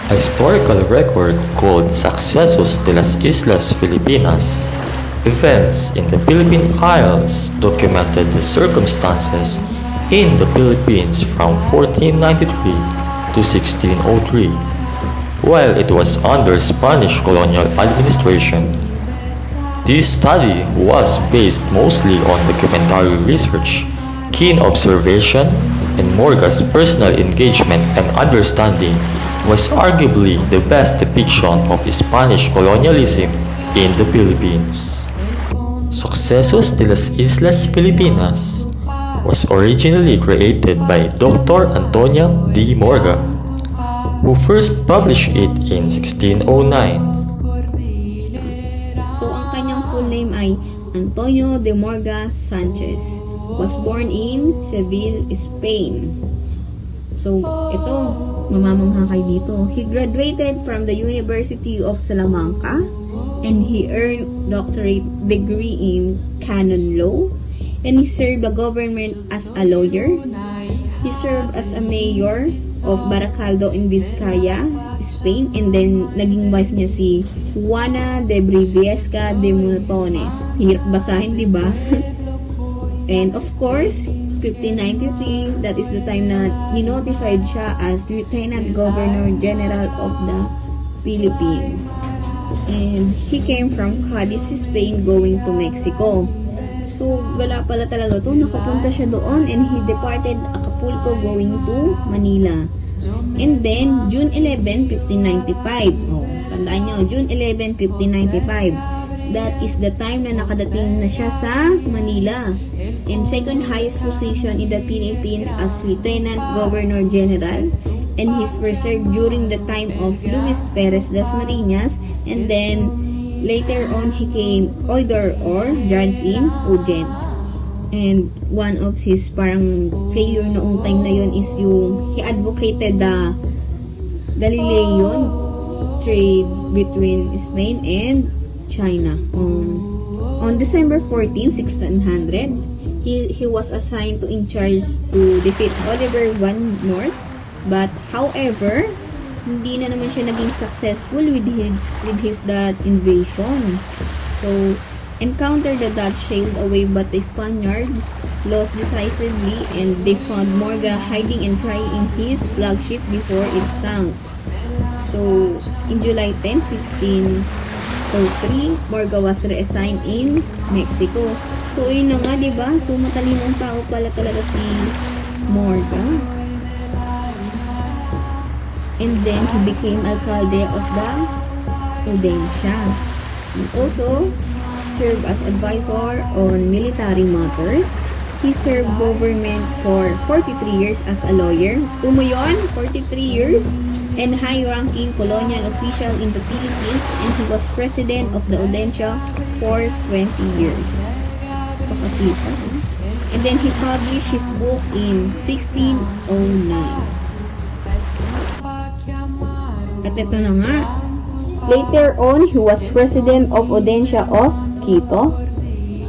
A historical record called Successos de las Islas Filipinas. Events in the Philippine Isles documented the circumstances in the Philippines from 1493 to 1603, while it was under Spanish colonial administration. This study was based mostly on documentary research, keen observation, and Morga's personal engagement and understanding was arguably the best depiction of Spanish colonialism in the Philippines. Successos de las Islas Filipinas was originally created by Dr. Antonia D. Morga, who first published it in 1609. So, ang kanyang full name ay Antonio de Morga Sanchez. Was born in Seville, Spain. So, ito, mamamangha kayo dito. He graduated from the University of Salamanca and he earned doctorate degree in canon law and he served the government as a lawyer. He served as a mayor of Baracaldo in Vizcaya, Spain, and then naging wife niya si Juana de Briviesca de Montones. Hirap basahin, di ba? And of course, 1593, that is the time na ni-notified siya as Lieutenant Governor General of the Philippines. And he came from Cadiz, Spain, going to Mexico. So, gala pala talaga to. Nakapunta siya doon and he departed Acapulco going to Manila. And then, June 11, 1595. Oh, tandaan nyo, June 11, 1595. That is the time na nakadating na siya sa Manila. And second highest position in the Philippines as Lieutenant Governor General. And he's preserved during the time of Luis Perez Dasmariñas. And then later on he came Oidor or judge in audience. And one of his parang failure noong time na yun is yung he advocated the Galilean trade between Spain and China. On December 14, 1600, he was assigned to in charge to defeat Oliver I North. But however, hindi na naman siya naging successful with his that invasion. So, encountered the Dutch sailed away but the Spaniards lost decisively and they found Morga hiding and crying in his flagship before it sank. So, in July 10, 1603, Morga was reassigned in Mexico. So, yun na nga, diba? So, matalinong tao pala talaga si Morga. And then, he became alcalde of the Audiencia. And also, served as advisor on military matters. He served government for 43 years as a lawyer. Gusto mo yun? 43 years? And high-ranking colonial official in the Philippines. And he was president of the Audiencia for 20 years. Pakasita. And then, he published his book in 1609. At ito na nga. Later on, he was president of Audiencia of Quito.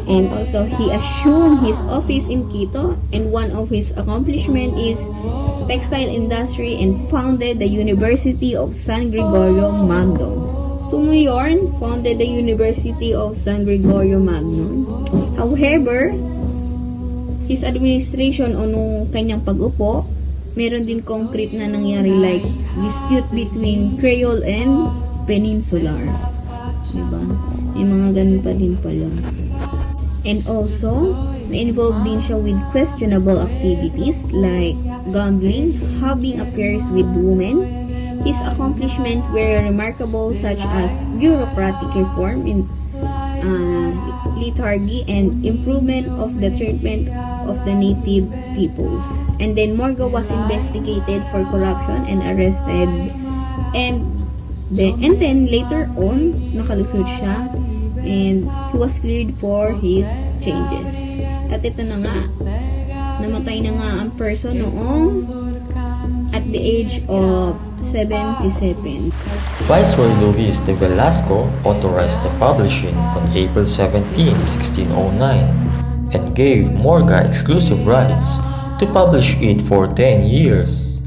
And also, he assumed his office in Quito. And one of his accomplishments is textile industry and founded the University of San Gregorio Magno. So, yun, founded the University of San Gregorio Magno. However, his administration o nung kanyang pag-upo, meron din concrete na nangyari like dispute between Creole and Peninsular. Diba? May mga ganun pa din pala. And also, na-involved din siya with questionable activities like gambling, having affairs with women. His accomplishments were remarkable such as bureaucratic reform in liturgy and improvement of the treatment of the native peoples. And then Morga was investigated for corruption and arrested. And then later on, nakalusot siya and he was cleared for his changes. At ito na nga, namatay na nga ang person noong at the age of 77. Viceroy Luis de Velasco authorized the publishing on April 17, 1609 and gave Morga exclusive rights to publish it for 10 years.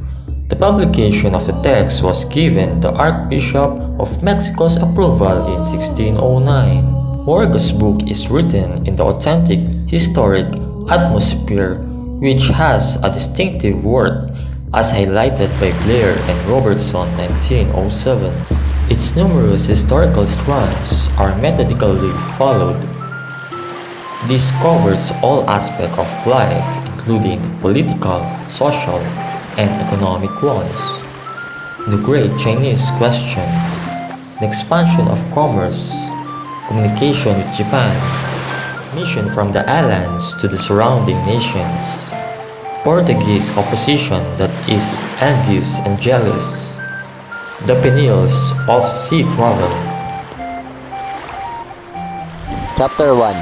The publication of the text was given the Archbishop of Mexico's approval in 1609. Morga's book is written in the authentic, historic atmosphere which has a distinctive worth as highlighted by Blair and Robertson 1907. Its numerous historical strands are methodically followed. This covers all aspects of life, including the political, social, and economic ones. The Great Chinese Question, the expansion of commerce, communication with Japan, mission from the islands to the surrounding nations, Portuguese opposition that is envious and jealous, the perils of sea travel. Chapter 1.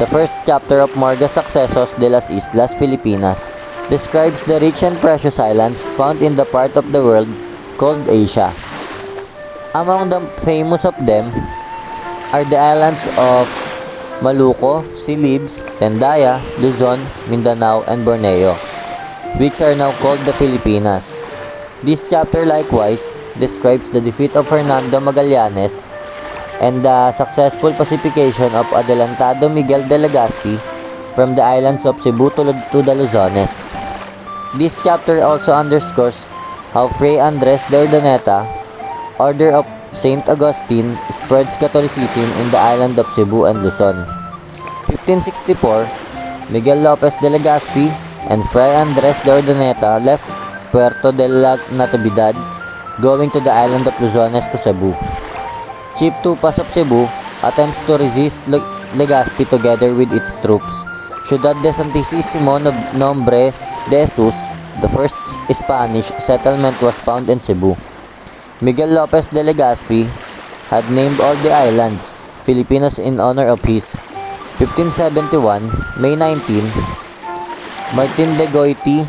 The first chapter of Morga's Successos de las Islas, Filipinas describes the rich and precious islands found in the part of the world called Asia. Among the famous of them are the islands of Maluco, Silibs, Tendaya, Luzon, Mindanao, and Borneo, which are now called the Filipinas. This chapter likewise describes the defeat of Fernando Magallanes and the successful pacification of Adelantado Miguel de Legazpi from the islands of Cebu to the Luzones. This chapter also underscores how Fray Andres de Urdaneta, Order of St. Augustine, spreads Catholicism in the island of Cebu and Luzon. 1564, Miguel Lopez de Legazpi and Fray Andres de Urdaneta left Puerto de la Natividad, going to the island of Luzones to Cebu. Chief Tupas of Cebu attempts to resist Legazpi together with its troops. Ciudad de Santísimo Nombre de Jesus, the first Spanish settlement, was found in Cebu. Miguel Lopez de Legazpi had named all the islands Filipinas in honor of his. 1571, May 19, Martin de Goiti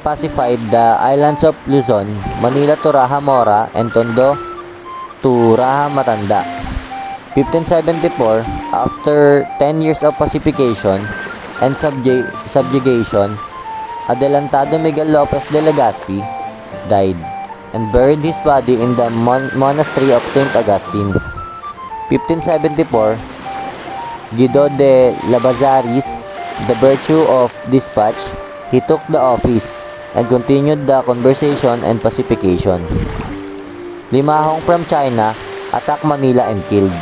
pacified the islands of Luzon, Manila to Raha Mora, and Tondo to Raha Matanda. 1574, after 10 years of pacification and subjugation, Adelantado Miguel Lopez de Legazpi died and buried his body in the monastery of St. Augustine. 1574, Guido de Labazaris, the virtue of dispatch, he took the office and continued the conversation and pacification. Limahong from China attacked Manila and killed.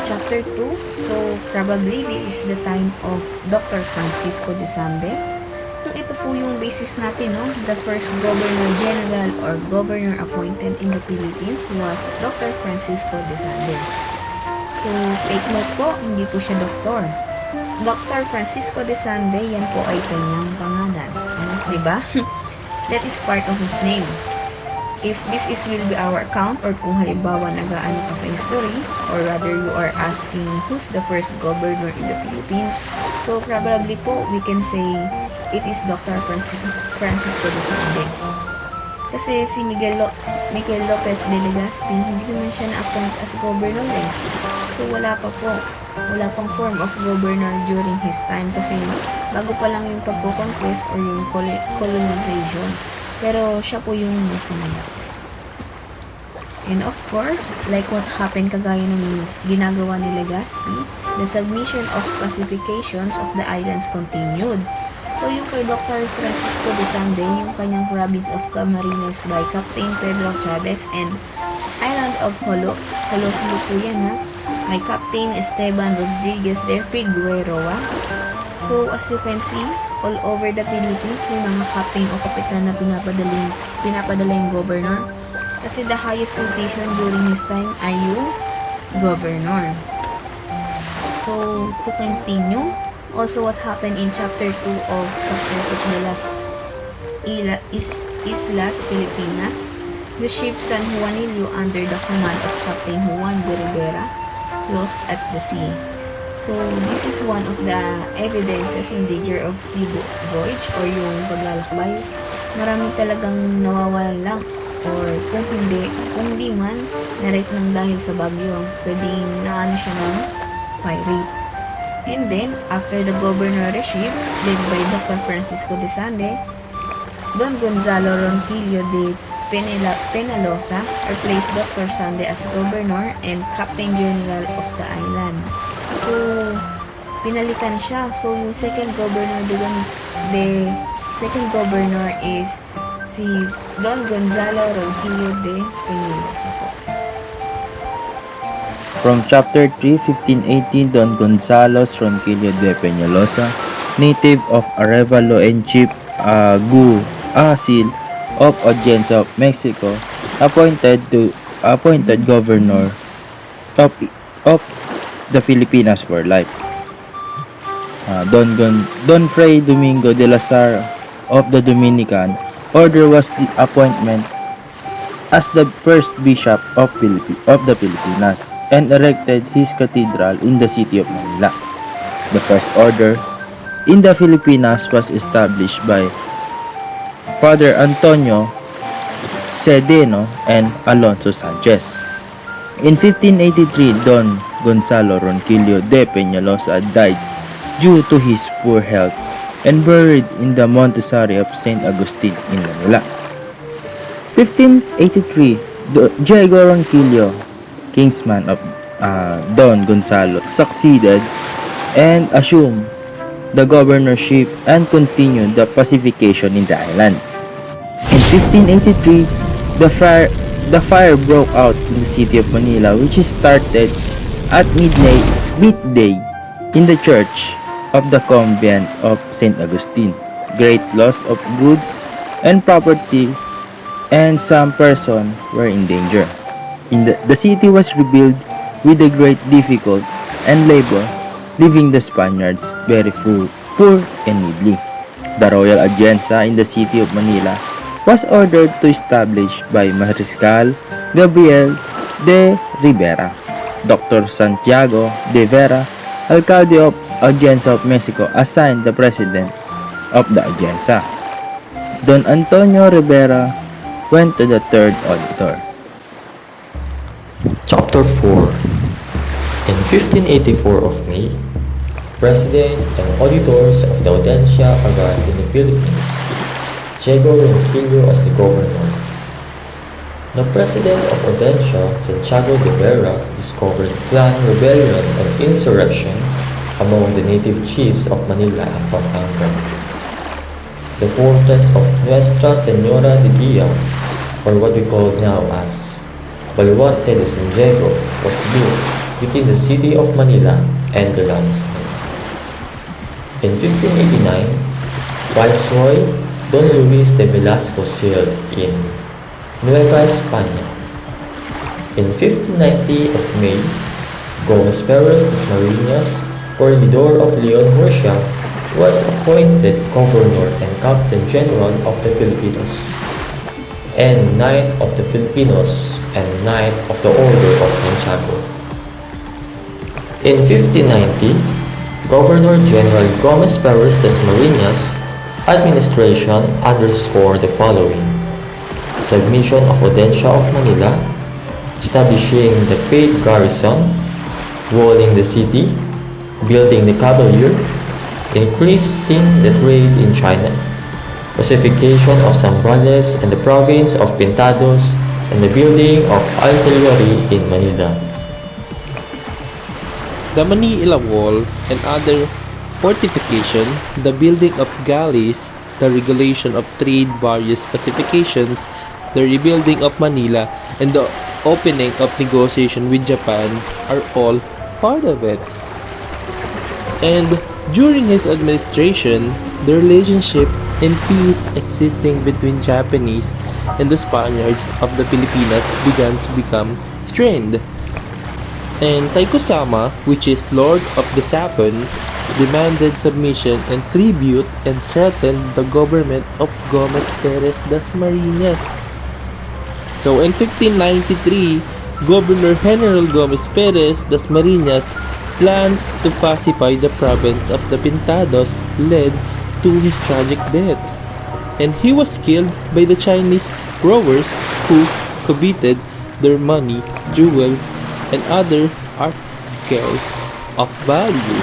Chapter 2. So, probably this is the time of Dr. Francisco de Sambe. Ito po yung basis natin, no? The first Governor General or Governor appointed in the Philippines was Dr. Francisco de Sambe. So, take note po, hindi po siya doktor. Dr. Francisco de Sambe, yan po ay kanyang pangalan. Anas, diba? That is part of his name. If this will be our account, or kung halimbawa nag-aano ka sa history, or rather you are asking who's the first governor in the Philippines, so probably po we can say it is Dr. Francisco de Sambe. Kasi si Miguel Lopez de Legazpi, hindi naman siya na-appoint as governor eh. So wala pang form of governor during his time kasi bago pa lang yung pagko-conquest or yung colonization. Pero siya po yung nasimula. And of course, like what happened kagaya ng ginagawa ni Legazpi, the submission of pacifications of the islands continued. So yung kay Dr. Francisco de Sambe, yung kanyang province of Camarines by Captain Pedro Chavez and island of Colosilo po yan ha, by Captain Esteban Rodriguez de Figueroa. So as you can see, all over the Philippines, may mga captain o kapitan na pinapadala yung governor. Kasi the highest position during his time ay yung governor. So, to continue, also what happened in chapter 2 of Successos de las Islas, Filipinas, the ship San Juanillo under the command of Captain Juan de Rivera lost at the sea. So, this is one of the evidences in danger of sea voyage or yung paglalakbay. Marami talagang nawawalan lang or kung hindi man, na-rape ng dahil sa bagyo. Pwedeng naano siya ng pirate. And then, after the governorship, led by Dr. Francisco de Sande, Don Gonzalo Ronquillo de Penalosa replaced Dr. Sande as governor and captain general of the island. So, pinalitan siya. So, yung second governor is si Don Gonzalo Ronquillo de Penalosa po. From Chapter 3, 1580, Don Gonzalo Ronquillo de Peñalosa, native of Arevalo and Chief Aguacil of Audiencia of Mexico, appointed governor of the Filipinas for life. Don Fray Domingo de Lazar of the Dominican Order was the appointment as the first bishop of the Filipinas and erected his cathedral in the city of Manila. The first order in the Filipinas was established by Father Antonio Cedeno and Alonso Sanchez. In 1583, Don Gonzalo Ronquillo de Peñalosa died due to his poor health and buried in the Montessori of St. Augustine in Manila. 1583, Diego Ronquillo, kinsman of Don Gonzalo, succeeded and assumed the governorship and continued the pacification in the island. In 1583, the fire broke out in the city of Manila, which started at midday in the church of the convent of St. Augustine. Great loss of goods and property and some persons were in danger. The city was rebuilt with a great difficulty and labor, leaving the Spaniards very poor and needy. The royal audiencia in the city of Manila was ordered to establish by Mariscal Gabriel de Rivera. Dr. Santiago de Vera, alcalde of Audiencia of Mexico, assigned the president of the audiencia. Don Antonio Rivera went to the third auditor. Chapter 4. In 1584 of May, President and auditors of the Audiencia arrived in the Philippines. Diego Ronquillo as the governor. The president of Audiencia, Santiago de Vera, discovered planned rebellion and insurrection among the native chiefs of Manila and Pampanga. The fortress of Nuestra Señora de Guia, or what we call now as Baluarte de San Diego, was built within the city of Manila and the landside. In 1589, Viceroy Don Luis de Velasco sailed in Nueva España. In 1590 of May, Gomez Perez Dasmariñas, Corregidor of Leon, Murcia, was appointed Governor and Captain General of the Filipinos, and Knight of the Filipinos, and Knight of the Order of Santiago. In 1590, Governor General Gomez Perez Dasmariñas' administration underscored the following: submission of Audiencia of Manila, establishing the paid garrison, walling the city, building the Cavalier, increasing the trade in China, pacification of Zambales and the province of Pintados, and the building of artillery in Manila. The Manila Wall and other fortification, the building of galleys, the regulation of trade, various pacifications, the rebuilding of Manila, and the opening of negotiation with Japan are all part of it. And during his administration, the relationship and peace existing between Japanese and the Spaniards of the Filipinas began to become strained. And Taiko-sama, which is Lord of the Sapon, demanded submission and tribute and threatened the government of Gomez Perez Dasmariñas. So in 1593, Governor General Gomez Perez Dasmariñas plans to pacify the province of the Pintados led to his tragic death. And he was killed by the Chinese rowers who coveted their money, jewels, and other articles of value.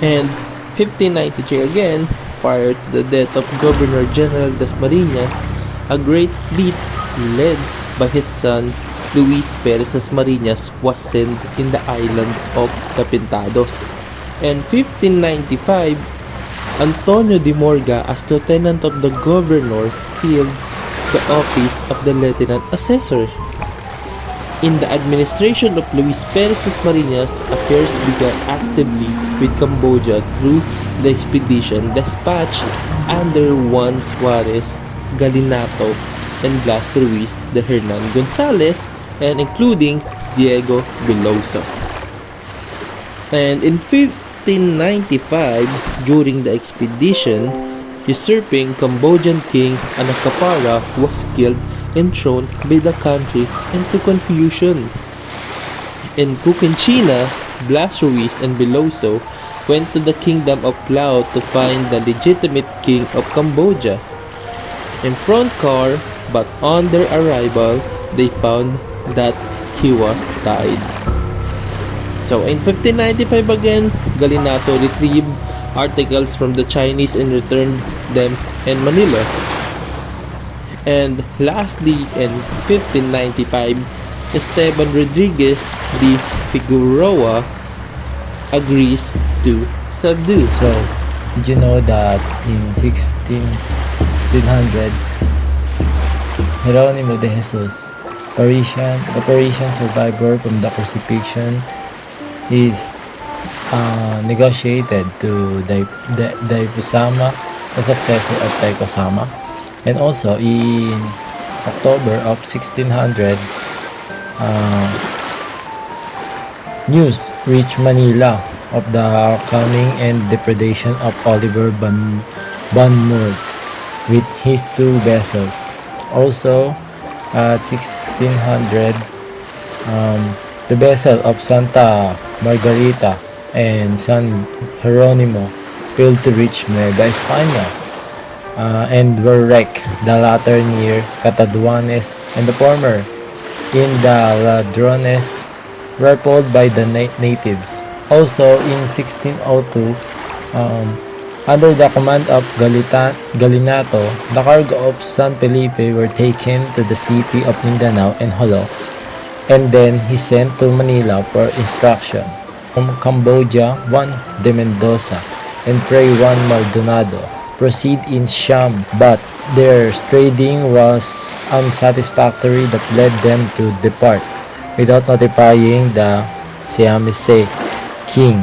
And 1593 again, prior to the death of Governor General Dasmariñas, a great fleet led by his son Luis Perez Dasmariñas was sent in the island of the Pintados. And 1595, Antonio de Morga as lieutenant of the governor filled the office of the lieutenant assessor. In the administration of Luis Perez Dasmariñas, affairs began actively with Cambodia through the expedition dispatched under Juan Suarez Galinato and Blas Ruiz de Hernan Gonzalez, and including Diego Veloso. And in 1595, during the expedition, usurping Cambodian king Anakapara was killed and thrown by the country into confusion. In Cochinchina, Blas Ruiz and Veloso went to the kingdom of Lao to find the legitimate king of Cambodia in front car, but on their arrival, they found that he was died. So in 1595 again, Galinato retrieved articles from the Chinese and returned them in Manila. And lastly, in 1595, Esteban Rodriguez de Figueroa agrees to subdue. So, did you know that in 1600, Jeronimo de Jesus, the Parisian survivor from the crucifixion, is negotiated to Daipusama, the successor of Taikosama. And also in October of 1600, news reached Manila of the coming and depredation of Oliver Bonmort with his 2 vessels. Also at 1600, the vessel of Santa Margarita and San Jeronimo failed to reach Nueva España and were wrecked, the latter near Cataduanes and the former in the Ladrones were pulled by the natives. Also in 1602, under the command of Galinato, the cargo of San Felipe were taken to the city of Mindanao and Jolo, and then he sent to Manila for instruction. From Cambodia, Juan de Mendoza and Fray Juan Maldonado proceed in Siam, but their trading was unsatisfactory that led them to depart without notifying the Siamese king.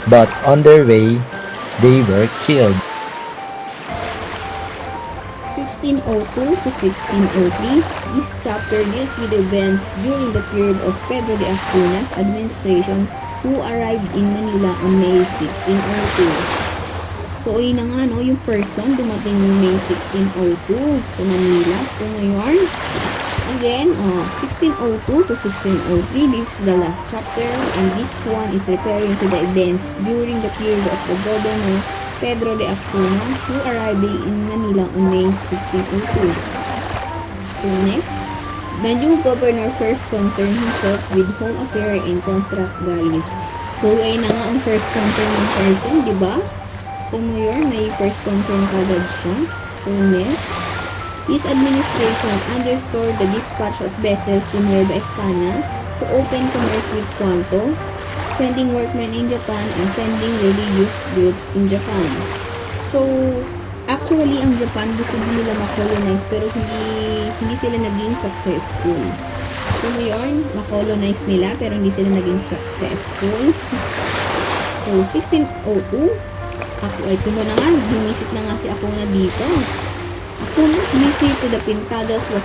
But on their way, they were killed. 1602 to 1603, this chapter deals with events during the period of Pedro de Acuna's administration, who arrived in Manila on May 1602. So, ayun na nga, no, yung person dumating ng May 1602 sa Manila. So, ngayon, again, 1602 to 1603, this is the last chapter, and this one is referring to the events during the period of the governor Pedro de Acuna, who arrived in Manila on May 1602. So, next, the new governor first concerned himself with home affair and construct galleys. So, ayun na nga ang first concern ng person, di ba? Gusto mo yun, may first concern kagad siya. So, next, his administration underscored the dispatch of vessels to Nueva España to open commerce with Kwanto, sending workmen in Japan and sending religious groups in Japan. So, actually, ang Japan gusto din nila makolonize pero hindi sila naging successful. So, ngayon, makolonize nila pero hindi sila naging successful. So, 1602, ito na nga, bumisit na nga si Acuna dito. Acuna's visit to the Pintados was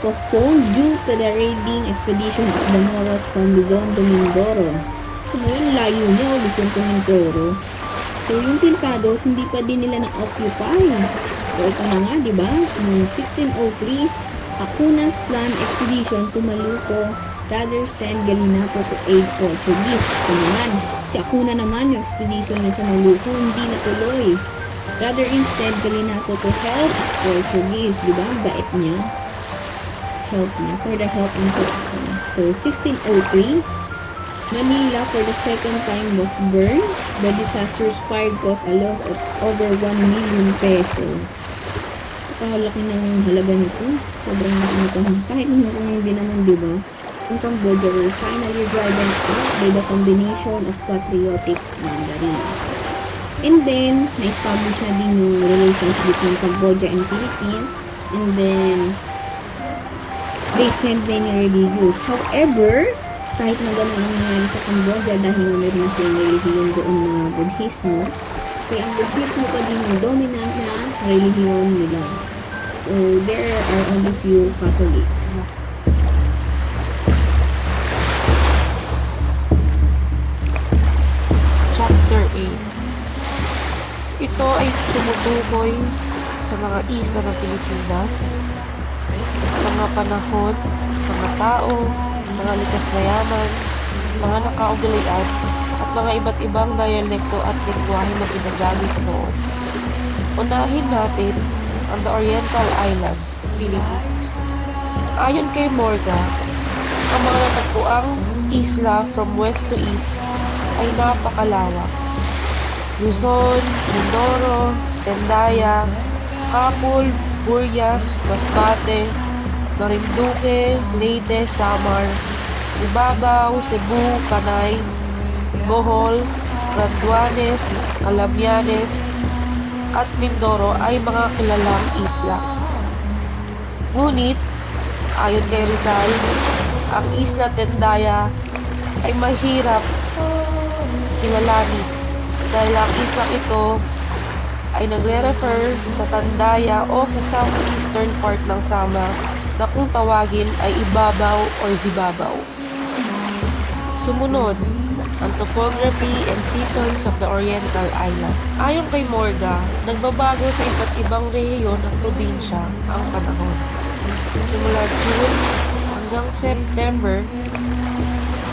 postponed due to the raiding expedition of the Moros from Luzon to Mindoro. So, ngayon, layo niya o Luzon to Mindoro. So, yung Pintados, hindi pa din nila na-occupy. So, ito na nga, di ba? Noong 1603, Acuna's planned expedition to Maluco rather send Galinato to aid Portuguese. So, naman, si Acuna naman, yung expedition niya sa Maluco, hindi natuloy. Rather instead, Galinato to help Portuguese. Diba? Ang bait niya. Help niya. For the help in person. So, 1603, Manila for the second time was burned. The disaster's fire caused a loss of over 1 million pesos. Napakalaki ng halaga nito. Sobrang laki nito. Kahit kung hindi naman, di ba? In Cambodia were finally driven out by the combination of patriotic mandarins. And then, na-establish na din yung relations between Cambodia and Philippines. And then, they sent many religious. However, kahit na gano'n ang nangyari sa Cambodia dahil meron na silang relihiyon doon na Budhismo, kaya ang Budhismo pa din yung dominant na relihiyon nila. So, there are only few Catholics. Chapter 8. Ito ay tumutukoy sa mga isla ng Pilipinas, mga panahon, mga tao, mga likas na yaman, mga nakaugalian, at mga iba't ibang dialekto at lengguwahe na ginagamit noon. Unahin natin ang the Oriental Islands, Philippines. Ayon kay Morga, ang mga natagpuang isla from west to east ay napakalawak. Luzon, Mindoro, Tendaya, Kapul, Burias, Masbate, Marinduque, Leyte, Samar, Ibabaw, Cebu, Panay, Bohol, Catanduanes, Calamianes, at Mindoro ay mga kilalang isla. Ngunit, ayon kay Rizal, ang Isla Tendaya ay mahirap kilalanin dahil ang isla ito ay nagre-refer sa Tandaya o sa southeastern part ng Samar na kung tawagin ay Ibabaw or Zibabaw. Sumunod, ang topography and seasons of the Oriental Island. Ayon kay Morga, nagbabago sa iba't ibang rehiyon ng probinsya ang panahon. Simula June hanggang September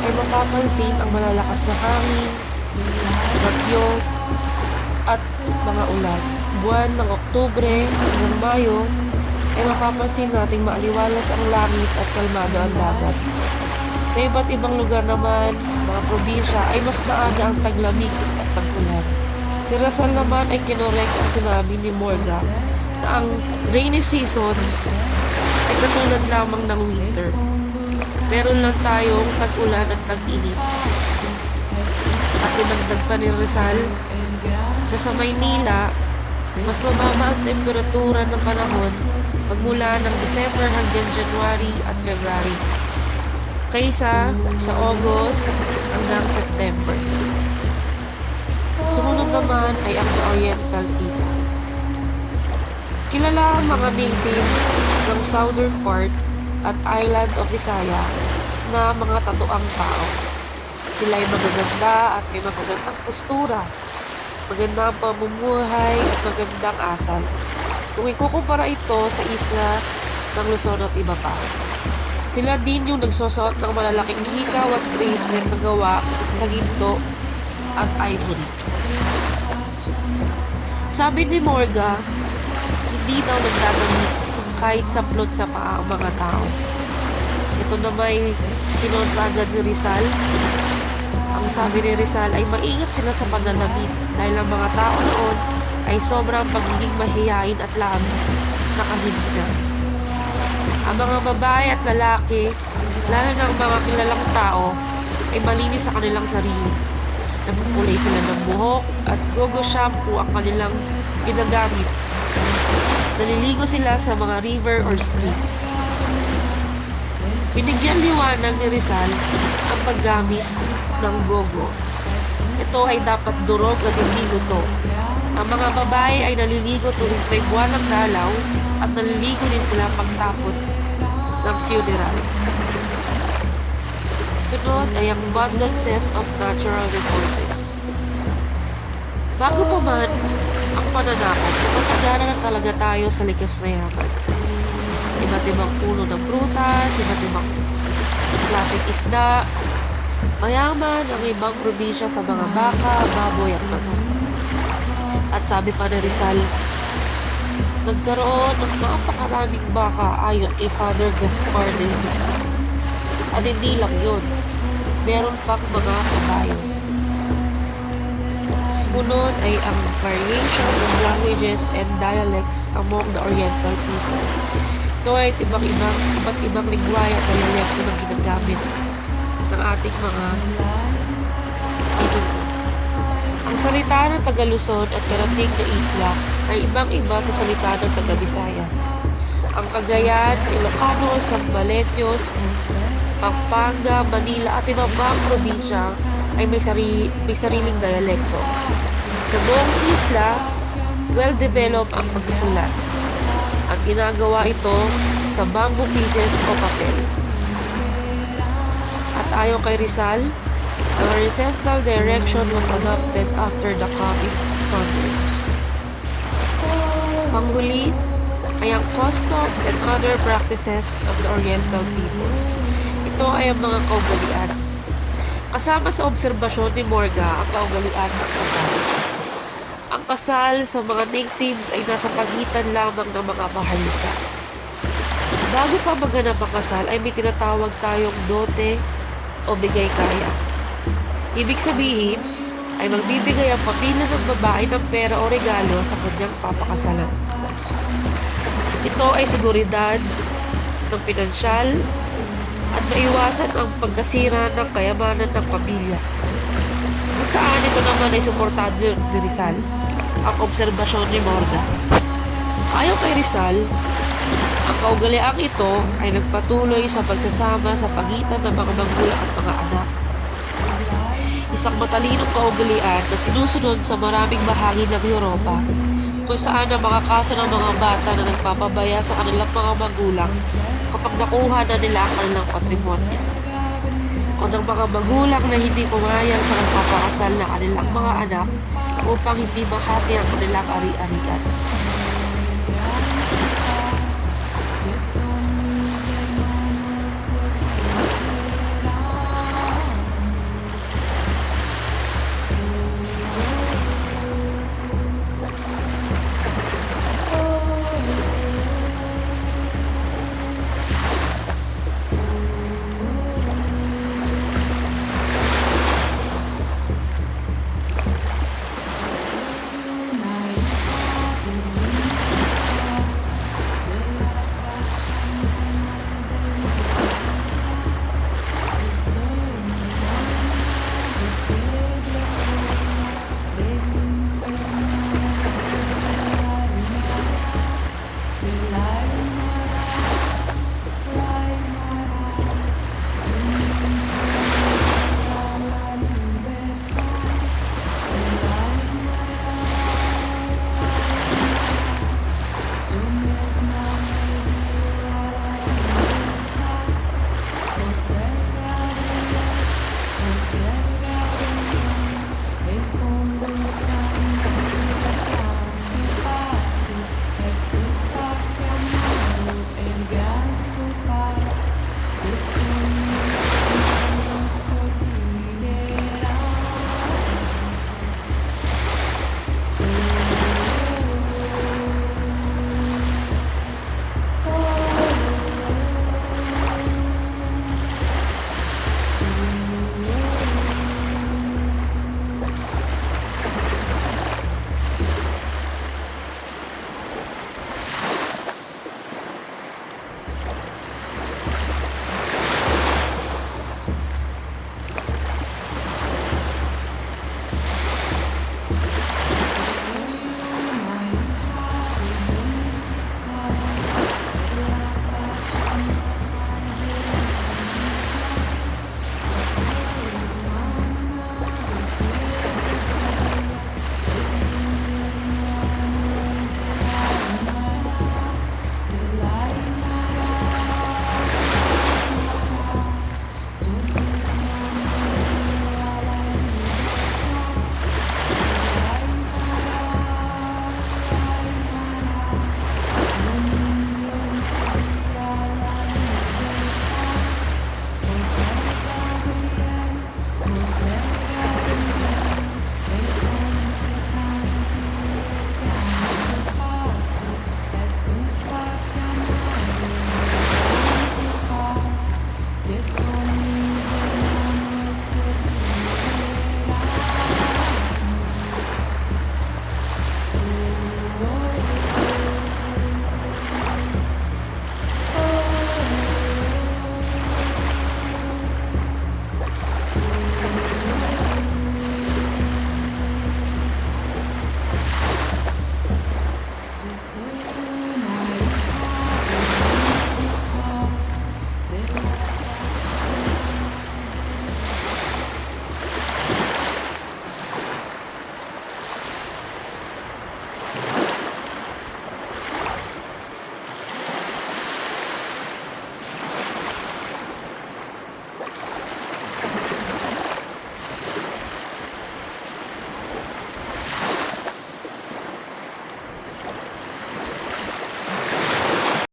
ay mapapansin ang malalakas na hangin, bagyo, at mga ulan. Buwan ng Oktubre hanggang Mayo ay mapapansin nating maaliwalas ang langit at kalmado ang dagat. Sa iba't ibang lugar naman, mga probinsya ay mas maaga ang taglamig at tag-ulan. Si Rizal naman ay kinorek ang sinabi ni Morga na ang rainy seasons ay katulad lamang ng winter. Meron lang tayong tag-ulan at tag-init. At dinagdag pa ni Rizal na sa Maynila, mas mababa ang temperatura ng panahon magmula ng December hanggang January at February kaysa sa August hanggang September. Sumunod naman ay ang Oriental people. Kilala ang mga natives ng southern part at island of Visaya na mga tatuang tao. Sila ay magaganda at may magagandang postura, magandang pamumuhay at magandang asal. Kung ikukumpara ito sa isla ng Luzon at iba pa. Sila din yung nagsusuot ng malalaking hikaw at bracelet na gawa sa ginto at ivory. Sabi ni Morga, hindi daw nagdadamit kahit saplot sa paa ang mga tao. Ito na may kinontragad ni Rizal. Ang sabi ni Rizal ay maingat sila sa pananamit dahil ang mga tao noon ay sobrang pagiging mahiyain at labis na kahina. Ang mga babae at lalaki, lalo na ang mga kilalang tao, ay malinis sa kanilang sarili. Nagkukulay sila ng buhok at gogo shampoo ang kanilang ginagamit. Naliligo sila sa mga river or stream. Binigyan liwanag ni Rizal ang paggamit ng gogo. Ito ay dapat durog at hindi luto. Ang mga babae ay naliligo tuwing may buwan ng dalaw at naliligo din sila pagtapos ng funeral. Sunod ay ang abundances of natural resources. Bago pa man ang pananakop, masagana na talaga tayo sa likas na yaman. Iba't ibang puno ng prutas, iba't ibang klaseng isda. Mayaman ang ibang probinsya sa mga baka, baboy at manok. At sabi pa ni Rizal, nagkaroon ng napakaraming baka ayon kay Father Gaspar de Justo. At hindi lang yun. meron pang mga kabayo. Sumunod ay ang variation of languages and dialects among the Oriental people. Ito ay iba't ibang lingwahe at dialekto na ginagamit ng ating mga inuno. Ang salita ng Taga-Luzon at karating na isla ay ibang-iba sa salita ng Taga-Visayas. Ang Cagayan, Ilocano, Zambaleños, Pampanga, Manila at iba pang probinsya ay may sariling dialekto. Sa buong isla, well-developed ang pagsusulat. Ang ginagawa ito sa bamboo pieces o papel. At ayon kay Rizal, the horizontal direction was adopted after the coming Spaniards. Panghuli ay ang customs and other practices of the Oriental people. Ito ay ang mga kaugalian. Kasama sa obserbasyon ni Morga ang kaugalian ng kasal. Ang kasal sa mga natives ay nasa pagitan lamang ng mga maharlika. Bago pa maganap ang kasal ay may tinatawag tayong dote o bigay kaya. Ibig sabihin ay magbibigay ang pamilya ng babae ng pera o regalo sa kanyang papakasalan. Ito ay seguridad ng pinansyal at maiwasan ang pagkasira ng kayamanan ng pamilya. Kung saan ito naman ay suportado ni Rizal, ang obserbasyon ni Morga. Ayon kay Rizal, ang kaugaliang ito ay nagpatuloy sa pagsasama sa pagitan ng mga magulang at mga anak. Isang matalinong kaugalian na sinusunod sa maraming bahagi ng Europa, kung saan ang mga kaso ng mga bata na nagpapabaya sa kanilang mga magulang kapag nakuha na nila ang kanilang patrimonyo. O ng mga magulang na hindi pumayag sa nagpapakasal na kanilang mga anak upang hindi mahati ang kanilang ari-arian.